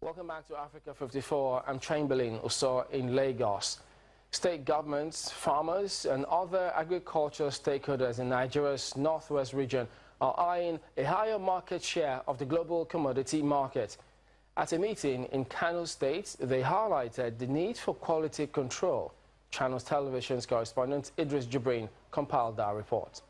Welcome back to Africa 54. I'm Chamberlain Uso in Lagos. State governments, farmers and other agricultural stakeholders in Nigeria's northwest region are eyeing a higher market share of the global commodity market. At a meeting in Kano State, they highlighted the need for quality control. Channels Television's correspondent Idris Jibrin compiled that report.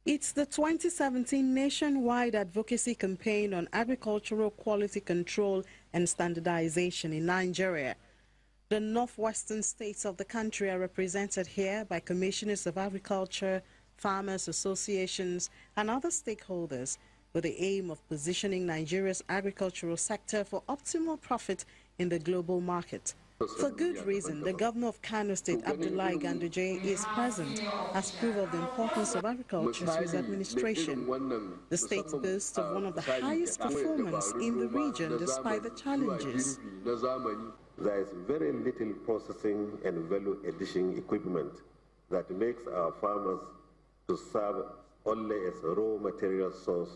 It's the 2017 nationwide advocacy campaign on agricultural quality control and standardization in Nigeria. The northwestern states of the country are represented here by commissioners of agriculture, farmers associations, and other stakeholders with the aim of positioning Nigeria's agricultural sector for optimal profit in the global market. For good reason, the governor of Kano State, Abdullahi Ganduje, is present as proof of the importance of agriculture to his administration. The state boasts of one of the highest performance in the region despite the challenges. There is very little processing and value addition equipment that makes our farmers to serve only as a raw material source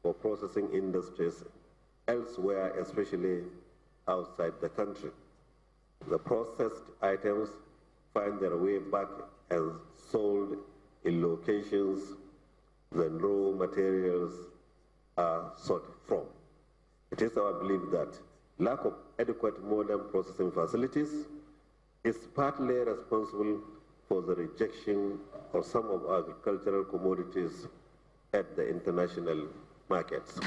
for processing industries elsewhere, especially outside the country. The processed items find their way back and sold in locations the raw materials are sought from. It is our belief that lack of adequate modern processing facilities is partly responsible for the rejection of some of our agricultural commodities at the international markets.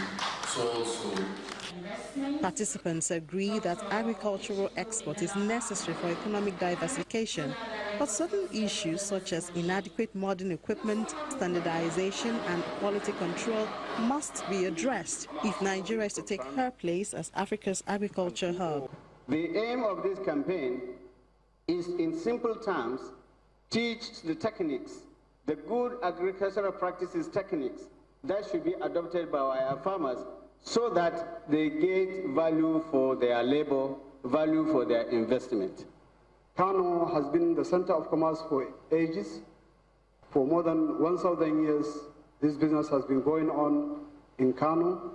Participants agree that agricultural export is necessary for economic diversification, but certain issues such as inadequate modern equipment, standardization and quality control must be addressed if Nigeria is to take her place as Africa's agriculture hub. The aim of this campaign is, in simple terms, teach the techniques, the good agricultural practices techniques that should be adopted by our farmers so that they get value for their labor, value for their investment. Kano has been the center of commerce for ages. For more than 1,000 years, this business has been going on in Kano,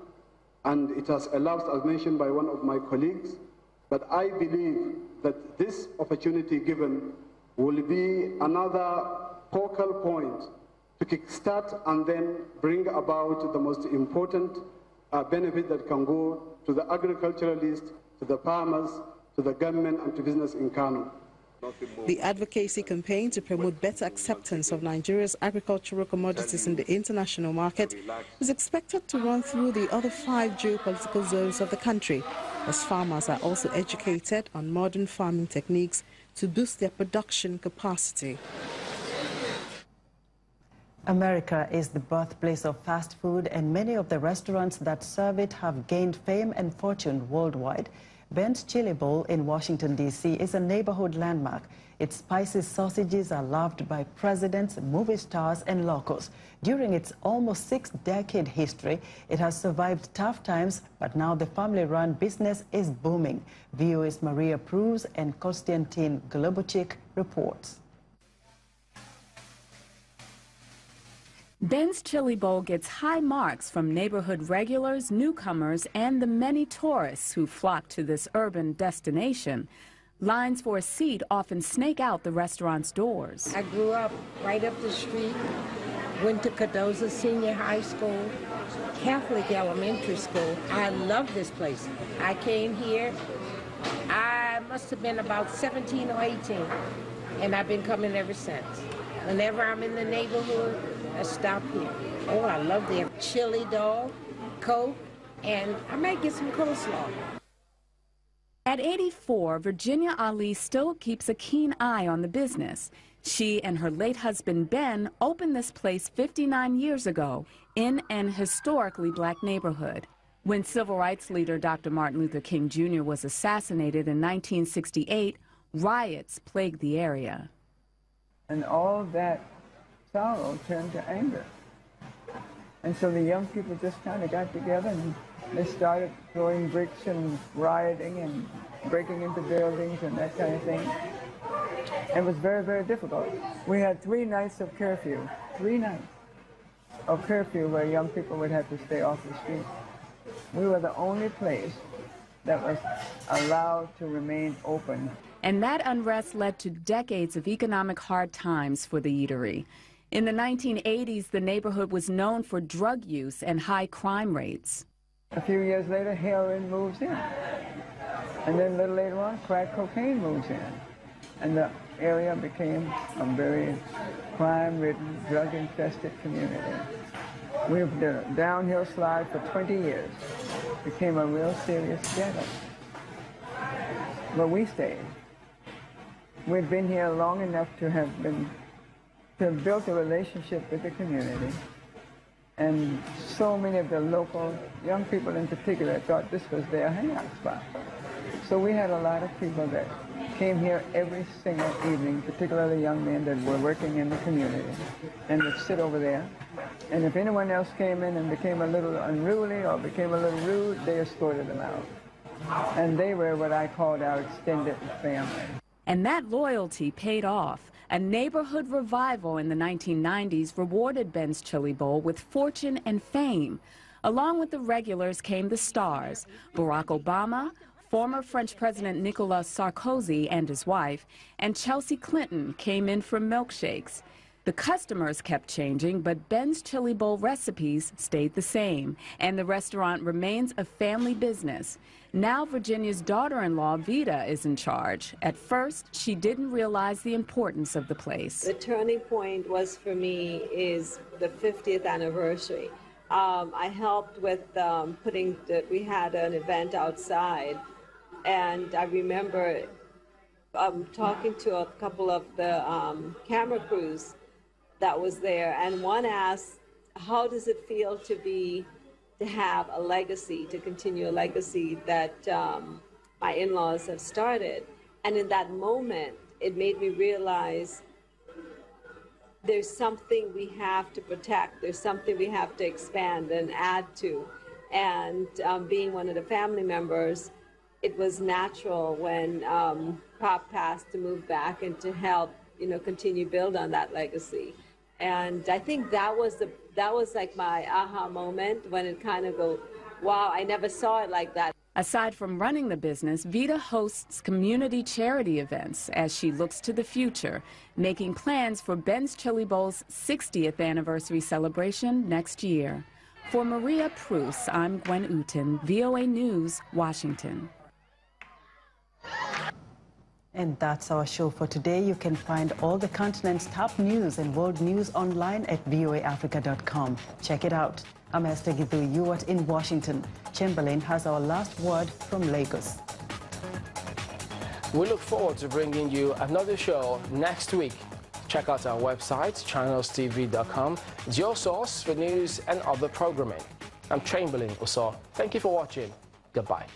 and it has elapsed, as mentioned by one of my colleagues. But I believe that this opportunity given will be another focal point to kickstart and then bring about the most important benefit that can go to the agriculturalists, to the farmers, to the government and to business in Kano. The advocacy campaign to promote better acceptance of Nigeria's agricultural commodities in the international market is expected to run through the other 5 geopolitical zones of the country, as farmers are also educated on modern farming techniques to boost their production capacity. America is the birthplace of fast food, and many of the restaurants that serve it have gained fame and fortune worldwide. Ben's Chili Bowl in Washington, D.C. is a neighborhood landmark. Its spicy sausages are loved by presidents, movie stars, and locals. During its almost 6-decade history, it has survived tough times, but now the family-run business is booming. VOA's Maria Pruz and Konstantin Globuchik reports. Ben's Chili Bowl gets high marks from neighborhood regulars, newcomers, and the many tourists who flock to this urban destination. Lines for a seat often snake out the restaurant's doors. I grew up right up the street, went to Cardozo Senior High School, Catholic Elementary School. I love this place. I came here, I must have been about 17 or 18, and I've been coming ever since. Whenever I'm in the neighborhood, I stop here. Oh, I love their chili dog, Coke, and I might get some coleslaw. At 84, Virginia Ali still keeps a keen eye on the business. She and her late husband, Ben, opened this place 59 years ago in an historically black neighborhood. When civil rights leader Dr. Martin Luther King Jr. was assassinated in 1968, riots plagued the area. And all that sorrow turned to anger. And so the young people just kind of got together and they started throwing bricks and rioting and breaking into buildings and that kind of thing. It was very, very difficult. We had 3 nights of curfew, 3 nights of curfew where young people would have to stay off the street. We were the only place that was allowed to remain open. And that unrest led to decades of economic hard times for the eatery. In the 1980s, the neighborhood was known for drug use and high crime rates. A few years later, heroin moves in. And then a little later on, crack cocaine moves in. And the area became a very crime-ridden, drug-infested community. We did a downhill slide for 20 years. Became a real serious ghetto. But we stayed. We'd been here long enough to have built a relationship with the community. And so many of the local young people in particular thought this was their hangout spot. So we had a lot of people that came here every single evening, particularly young men that were working in the community, and would sit over there. And if anyone else came in and became a little unruly or became a little rude, they escorted them out. And they were what I called our extended family. And that loyalty paid off. A neighborhood revival in the 1990s rewarded Ben's Chili Bowl with fortune and fame. Along with the regulars came the stars: Barack Obama, former French President Nicolas Sarkozy and his wife, and Chelsea Clinton came in for milkshakes. The customers kept changing, but Ben's Chili Bowl recipes stayed the same, and the restaurant remains a family business. Now Virginia's daughter-in-law, Vida, is in charge. At first, she didn't realize the importance of the place. The turning point was, for me, is the 50th anniversary. I helped with we had an event outside, and I remember talking to a couple of the camera crews that was there, and one asked, how does it feel to have a legacy, to continue a legacy that my in-laws have started? And in that moment, it made me realize there's something we have to protect, there's something we have to expand and add to. And being one of the family members, it was natural when Pop passed to move back and to help, continue build on that legacy. And I think that was like my aha moment, when it kind of go, wow, I never saw it like that. Aside from running the business, Vida hosts community charity events as she looks to the future, making plans for Ben's Chili Bowl's 60th anniversary celebration next year. For Maria Pruce, I'm Gwen Uten, VOA News, Washington. And that's our show for today. You can find all the continent's top news and world news online at voaafrica.com. Check it out. I'm Esther Githu Ewart in Washington. Chamberlain has our last word from Lagos. We look forward to bringing you another show next week. Check out our website, channelstv.com. It's your source for news and other programming. I'm Chamberlain Uso. Thank you for watching. Goodbye.